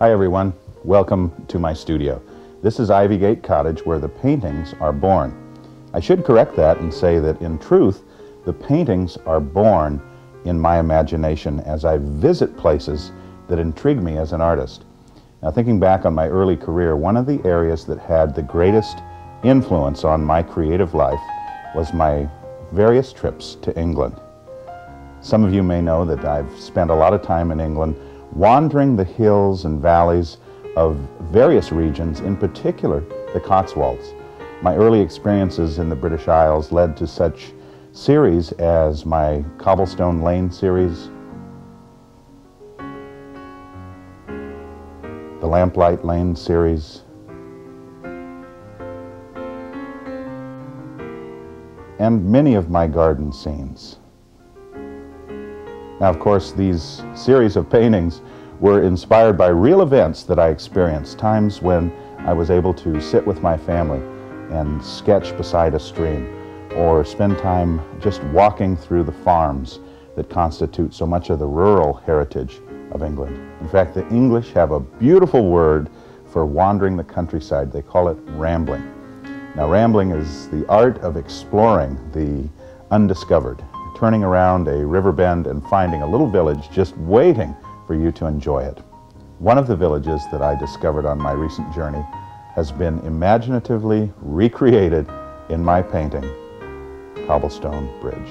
Hi everyone, welcome to my studio. This is Ivygate Cottage, where the paintings are born. I should correct that and say that in truth, the paintings are born in my imagination as I visit places that intrigue me as an artist. Now, thinking back on my early career, one of the areas that had the greatest influence on my creative life was my various trips to England. Some of you may know that I've spent a lot of time in England wandering the hills and valleys of various regions, in particular the Cotswolds. My early experiences in the British Isles led to such series as my Cobblestone Lane series, the Lamplight Lane series, and many of my garden scenes. Now, of course, these series of paintings were inspired by real events that I experienced, times when I was able to sit with my family and sketch beside a stream, or spend time just walking through the farms that constitute so much of the rural heritage of England. In fact, the English have a beautiful word for wandering the countryside. They call it rambling. Now, rambling is the art of exploring the undiscovered, turning around a river bend and finding a little village just waiting for you to enjoy it. One of the villages that I discovered on my recent journey has been imaginatively recreated in my painting, Cobblestone Bridge.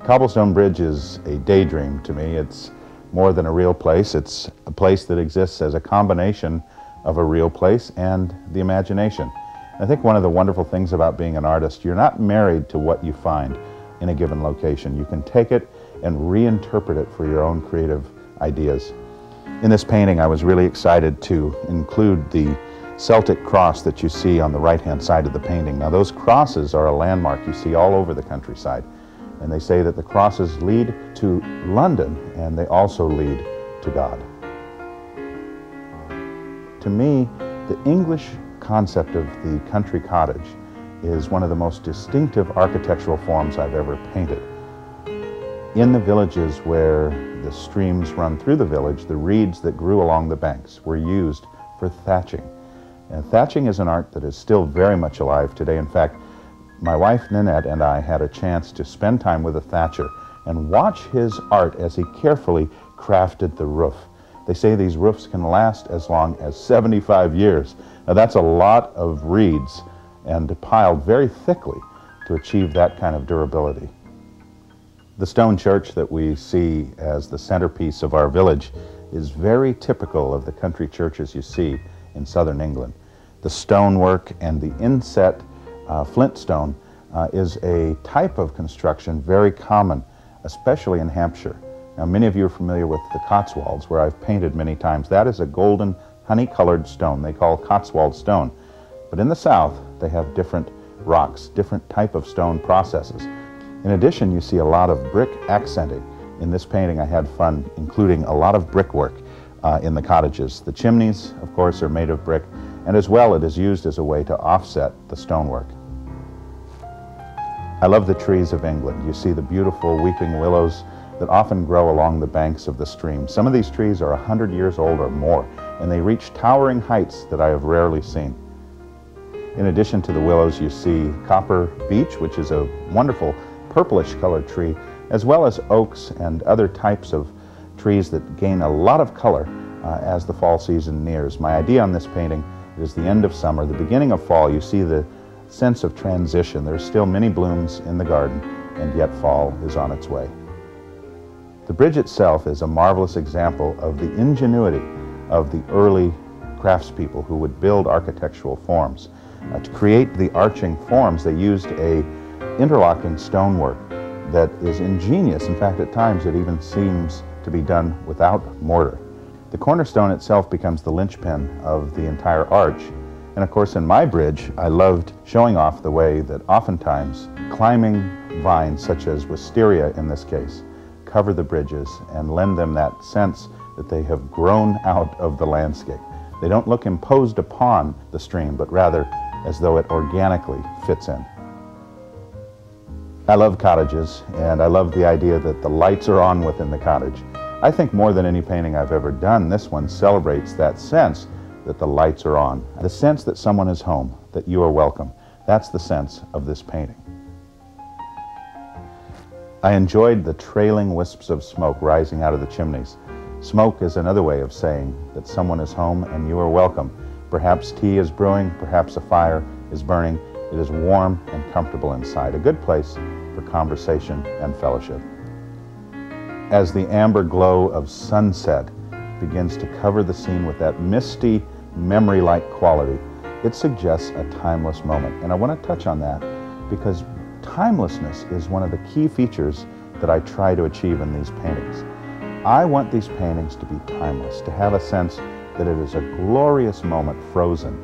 Cobblestone Bridge is a daydream to me. It's more than a real place. It's a place that exists as a combination of a real place and the imagination. I think one of the wonderful things about being an artist, you're not married to what you find in a given location. You can take it and reinterpret it for your own creative ideas. In this painting, I was really excited to include the Celtic cross that you see on the right-hand side of the painting. Now, those crosses are a landmark you see all over the countryside, and they say that the crosses lead to London, and they also lead to God. To me, the English concept of the country cottage is one of the most distinctive architectural forms I've ever painted. In the villages where the streams run through the village, the reeds that grew along the banks were used for thatching. And thatching is an art that is still very much alive today. In fact, my wife Nanette and I had a chance to spend time with a thatcher and watch his art as he carefully crafted the roof. They say these roofs can last as long as 75 years. Now, that's a lot of reeds and piled very thickly to achieve that kind of durability. The stone church that we see as the centerpiece of our village is very typical of the country churches you see in southern England. The stonework and the inset flint stone is a type of construction very common, especially in Hampshire. Now, many of you are familiar with the Cotswolds, where I've painted many times. That is a golden, honey-colored stone they call Cotswold stone. But in the south, they have different rocks, different type of stone processes. In addition, you see a lot of brick accenting. In this painting, I had fun including a lot of brickwork in the cottages. The chimneys, of course, are made of brick, and as well, it is used as a way to offset the stonework. I love the trees of England. You see the beautiful weeping willows that often grow along the banks of the stream. Some of these trees are 100 years old or more, and they reach towering heights that I have rarely seen. In addition to the willows, you see copper beech, which is a wonderful purplish colored tree, as well as oaks and other types of trees that gain a lot of color as the fall season nears. My idea on this painting is the end of summer, the beginning of fall. You see the sense of transition. There's still many blooms in the garden, and yet fall is on its way. The bridge itself is a marvelous example of the ingenuity of the early craftspeople who would build architectural forms. To create the arching forms, they used a interlocking stonework that is ingenious. In fact, at times it even seems to be done without mortar. The cornerstone itself becomes the linchpin of the entire arch. And of course, in my bridge, I loved showing off the way that oftentimes climbing vines, such as wisteria in this case, cover the bridges and lend them that sense that they have grown out of the landscape. They don't look imposed upon the stream, but rather as though it organically fits in. I love cottages, and I love the idea that the lights are on within the cottage. I think more than any painting I've ever done, this one celebrates that sense that the lights are on, the sense that someone is home, that you are welcome. That's the sense of this painting. I enjoyed the trailing wisps of smoke rising out of the chimneys. Smoke is another way of saying that someone is home and you are welcome. Perhaps tea is brewing, perhaps a fire is burning. It is warm and comfortable inside, a good place for conversation and fellowship. As the amber glow of sunset begins to cover the scene with that misty, memory-like quality, it suggests a timeless moment. And I want to touch on that because timelessness is one of the key features that I try to achieve in these paintings. I want these paintings to be timeless, to have a sense that it is a glorious moment frozen,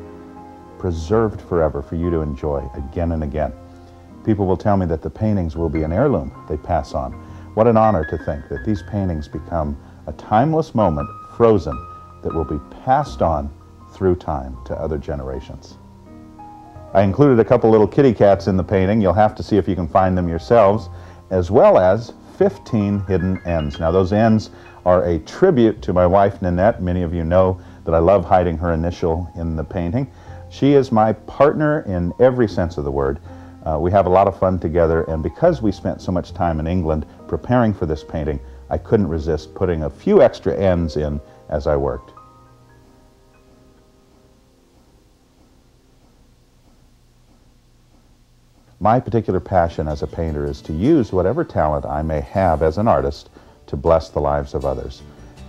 preserved forever for you to enjoy again and again. People will tell me that the paintings will be an heirloom they pass on. What an honor to think that these paintings become a timeless moment frozen that will be passed on through time to other generations. I included a couple little kitty cats in the painting. You'll have to see if you can find them yourselves, as well as 15 hidden ends. Now those ends are a tribute to my wife Nanette. Many of you know that I love hiding her initial in the painting. She is my partner in every sense of the word. We have a lot of fun together, and because we spent so much time in England preparing for this painting, I couldn't resist putting a few extra ends in as I worked. My particular passion as a painter is to use whatever talent I may have as an artist to bless the lives of others.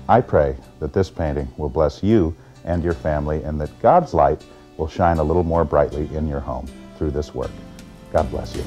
I pray that this painting will bless you and your family, and that God's light will shine a little more brightly in your home through this work. God bless you.